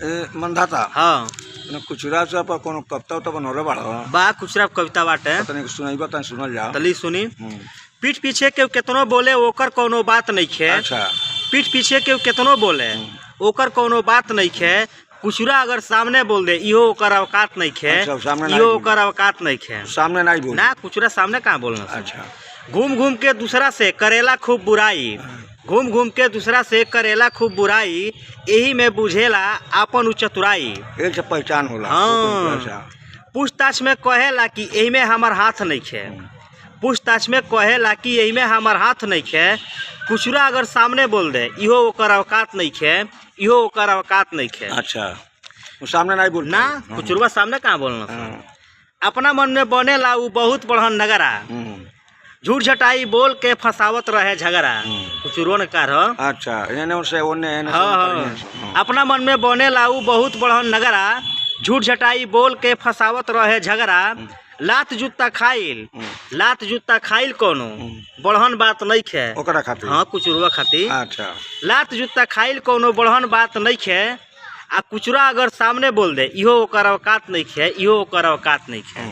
मंधाता हाँ कुचुरा से पर कोनो कविता तो बनौले बाड़ा बा कुचरा कविता बाटे तनी सुनाइबा तनी सुनल जा तली सुनी। पीठ पीछे के केतनो बोले ओकर कोनो बात नहीं खे। अच्छा पीठ पीछे के केतनो बोले ओकर कोनो बात नहीं खे। कुचुरा अगर सामने बोल दे इहो ओकर अवकात नहीं खे। अच्छा, सामने नहीं इहो बोल। ओकर अवकात नहीं खे। सामने नहीं बोल ना कुचुरा सामने कहाँ बोलना। अच्छा घूम घूम के दूसरा से करेला खूब बुराई। घूम घूम के दूसरा से करेला खूब बुराई। यही में बुझेला आपन उ चतुराई। एक से पहचान होला। हाँ। अच्छा पूछताछ में कहेला कि यही में हमार हाथ नहीं खे। पूछताछ में कहेला कि यही में हमार हाथ नहीं खे। कुचुरा अगर सामने बोल दे इहो ओकर अवकात नहीं खे। इहो ओकर अवकात नहीं खे। अच्छा वो सामने नहीं बोल ना कुचुरवा सामने कहाँ बोलना। अपना मन में बनेला उ बहुत बड़हन नगरा। झूठ झटाई बोल के फसावत रहे झगड़ा। कुचुरवा ने कहा अच्छा एने से ओने हाँ। अपना मन में बनेला उ बहुत बड़हन नगरा। झूठ झटाई बोल के फसावत रहे झगड़ा। लात जूता खाइल लात जूता खाइल कोनो बड़हन बात नहीं खे। ओकरा खातिर हाँ कुचुरवा खातिर। अच्छा लात जूता खाइल कोनो बड़हन बात नहीं खे। आ कुचुरा अगर सामने बोल दे इहो ओकर अवकात नहीं खे। इहो ओकर अवकात नहीं खे।